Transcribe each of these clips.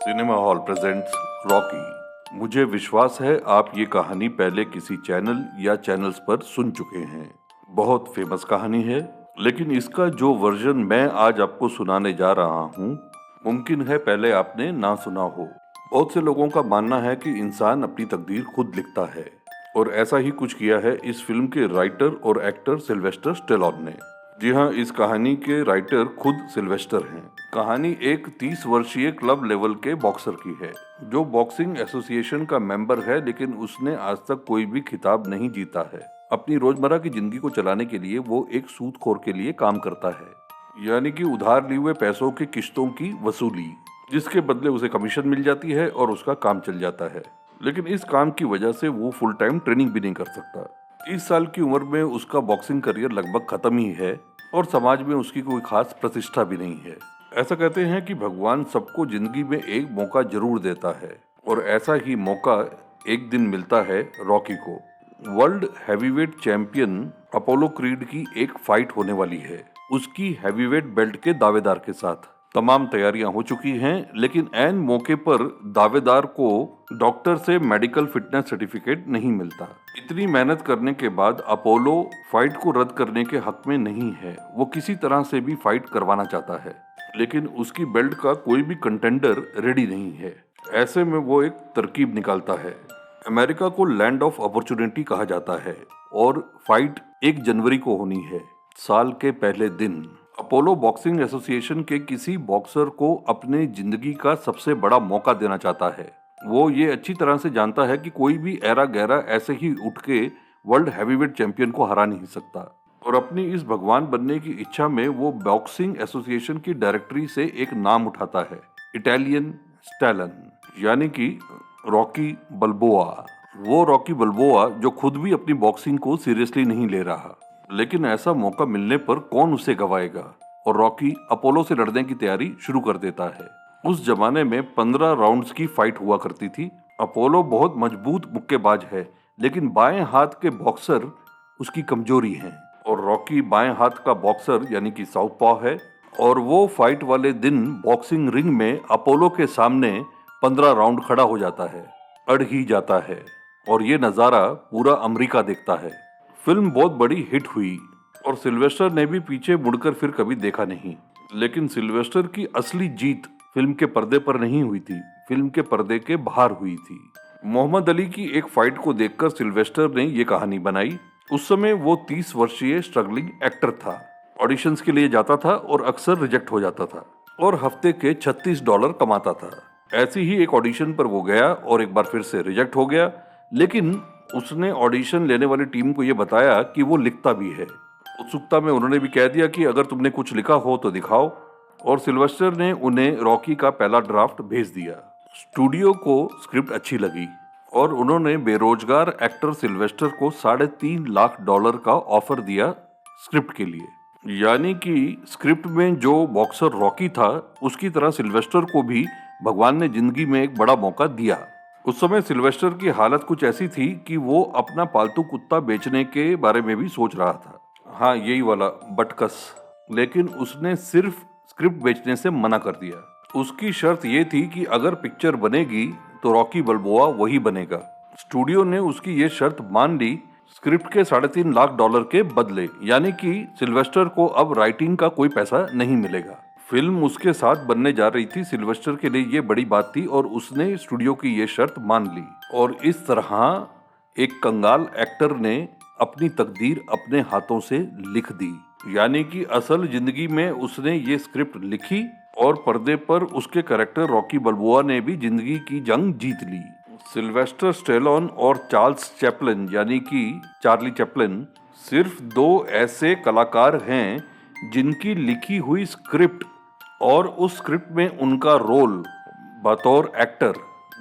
Cinema hall presents Rocky. मुझे विश्वास है आप ये कहानी पहले किसी चैनल या चैनल्स पर सुन चुके हैं। बहुत फेमस कहानी है, लेकिन इसका जो वर्जन मैं आज आपको सुनाने जा रहा हूँ मुमकिन है पहले आपने ना सुना हो। बहुत से लोगों का मानना है कि इंसान अपनी तकदीर खुद लिखता है, और ऐसा ही कुछ किया है इस फिल्म के राइटर और एक्टर सिल्वेस्टर स्टेलोन ने। जी हाँ, इस कहानी के राइटर खुद सिल्वेस्टर हैं। कहानी एक 30 वर्षीय क्लब लेवल के बॉक्सर की है जो बॉक्सिंग एसोसिएशन का मेंबर है, लेकिन उसने आज तक कोई भी खिताब नहीं जीता है। अपनी रोजमर्रा की जिंदगी को चलाने के लिए वो एक सूदखोर के लिए काम करता है, यानी कि उधार लिए हुए पैसों की किश्तों की वसूली, जिसके बदले उसे कमीशन मिल जाती है और उसका काम चल जाता है। लेकिन इस काम की वजह से वो फुल टाइम ट्रेनिंग भी नहीं कर सकता। 30 साल की उम्र में उसका बॉक्सिंग करियर लगभग खत्म ही है और समाज में उसकी कोई खास प्रतिष्ठा भी नहीं है। ऐसा कहते हैं कि भगवान सबको जिंदगी में एक मौका जरूर देता है, और ऐसा ही मौका एक दिन मिलता है रॉकी को। World heavyweight champion Apollo creed की एक फाइट होने वाली है उसकी हैवीवेट बेल्ट के दावेदार के साथ। तमाम तैयारियां हो चुकी हैं, लेकिन ऐन मौके पर दावेदार को डॉक्टर से मेडिकल फिटनेस सर्टिफिकेट नहीं मिलता। इतनी मेहनत करने के बाद अपोलो फाइट को रद्द करने के हक में नहीं है। वो किसी तरह से भी फाइट करवाना चाहता है, लेकिन उसकी बेल्ट का कोई भी कंटेंडर रेडी नहीं है। ऐसे में वो एक तरकीब निकालता है। अमेरिका को लैंड ऑफ अपॉर्चुनिटी कहा जाता है, और फाइट 1 जनवरी को होनी है, साल के पहले दिन। अपोलो बॉक्सिंग एसोसिएशन के किसी बॉक्सर को अपने जिंदगी का सबसे बड़ा मौका देना चाहता है। वो ये अच्छी तरह से जानता है कि कोई भी ऐरा गहरा ऐसे ही उठ के वर्ल्ड हैवीवेट चैंपियन को हरा नहीं सकता, और अपनी इस भगवान बनने की इच्छा में वो बॉक्सिंग एसोसिएशन की डायरेक्टरी से एक नाम उठाता है, इटालियन स्टैलन, यानी कि रॉकी बल्बोआ। वो रॉकी बल्बोआ जो खुद भी अपनी बॉक्सिंग को सीरियसली नहीं ले रहा, लेकिन ऐसा मौका मिलने पर कौन उसे गवाएगा, और रॉकी अपोलो से लड़ने की तैयारी शुरू कर देता है। उस जमाने में 15 राउंड्स की फाइट हुआ करती थी। अपोलो बहुत मजबूत मुक्केबाज है, लेकिन बाएं हाथ के बॉक्सर उसकी कमजोरी हैं, और रॉकी बाएं हाथ का बॉक्सर यानी कि साउथ पॉ है। और वो फाइट वाले दिन बॉक्सिंग रिंग में अपोलो के सामने 15 राउंड खड़ा हो जाता है, अड़ ही जाता है, और ये नज़ारा पूरा अमेरिका देखता है। फिल्म बहुत बड़ी हिट हुई, और सिल्वेस्टर ने भी पीछे मुड़कर फिर कभी देखा नहीं। लेकिन सिल्वेस्टर की असली जीत फिल्म के पर्दे पर नहीं हुई थी, फिल्म के पर्दे के बाहर हुई थी। मोहम्मद अली की एक फाइट को देखकर सिल्वेस्टर ने ये कहानी बनाई। उस समय वो 30 वर्षीय स्ट्रगलिंग एक्टर था। ऑडिशंस के लिए जाता था और अक्सर रिजेक्ट हो जाता था, और हफ्ते के $36 कमाता था। ऐसी ही एक ऑडिशन पर वो गया और एक बार फिर से रिजेक्ट हो गया, लेकिन उसने ऑडिशन लेने वाली टीम को ये बताया कि वो लिखता भी है। उत्सुकता में उन्होंने भी कह दिया कि अगर तुमने कुछ लिखा हो तो दिखाओ, और सिल्वेस्टर ने उन्हें रॉकी का पहला ड्राफ्ट भेज दिया। स्टूडियो को स्क्रिप्ट अच्छी लगी, और उन्होंने बेरोजगार एक्टर सिल्वेस्टर को $3.5 लाख का ऑफर दिया स्क्रिप्ट के लिए। यानी कि स्क्रिप्ट में जो बॉक्सर रॉकी था, उसकी तरह सिल्वेस्टर को भी भगवान ने जिंदगी में एक बड़ा मौका दिया। उस समय सिल्वेस्टर की हालत कुछ ऐसी थी कि वो अपना पालतू कुत्ता बेचने के बारे में भी सोच रहा था। हाँ, यही वाला बटकस। लेकिन उसने सिर्फ स्क्रिप्ट बेचने से मना कर दिया। उसकी शर्त ये थी कि अगर पिक्चर बनेगी तो रॉकी बल्बोआ वही बनेगा। स्टूडियो ने उसकी ये शर्त मान ली, स्क्रिप्ट के $3.5 लाख के बदले, यानी कि सिल्वेस्टर को अब राइटिंग का कोई पैसा नहीं मिलेगा। फिल्म उसके साथ बनने जा रही थी। सिल्वेस्टर के लिए ये बड़ी बात थी, और उसने स्टूडियो की ये शर्त मान ली, और इस तरह एक कंगाल एक्टर ने अपनी तकदीर अपने हाथों से लिख दी। यानी कि असल जिंदगी में उसने ये स्क्रिप्ट लिखी, और पर्दे पर उसके कैरेक्टर रॉकी बल्बोआ ने भी जिंदगी की जंग जीत ली। सिल्वेस्टर स्टेलोन और चार्ल्स चैपलिन यानी कि चार्ली चैपलिन सिर्फ 2 ऐसे कलाकार हैं जिनकी लिखी हुई स्क्रिप्ट और उस स्क्रिप्ट में उनका रोल बतौर एक्टर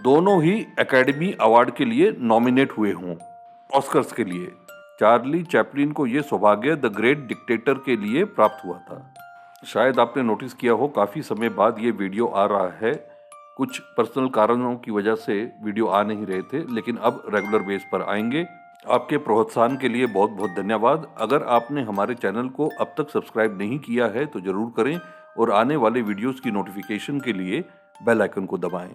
दोनों ही एकेडमी अवार्ड के लिए नॉमिनेट हुए हों, ऑस्कर्स के लिए। चार्ली चैपलिन को यह सौभाग्य द ग्रेट डिक्टेटर के लिए प्राप्त हुआ था। शायद आपने नोटिस किया हो, काफ़ी समय बाद ये वीडियो आ रहा है। कुछ पर्सनल कारणों की वजह से वीडियो आ नहीं रहे थे, लेकिन अब रेगुलर बेस पर आएंगे। आपके प्रोत्साहन के लिए बहुत बहुत धन्यवाद। अगर आपने हमारे चैनल को अब तक सब्सक्राइब नहीं किया है तो ज़रूर करें, और आने वाले वीडियोस की नोटिफिकेशन के लिए बेल आइकन को दबाएं।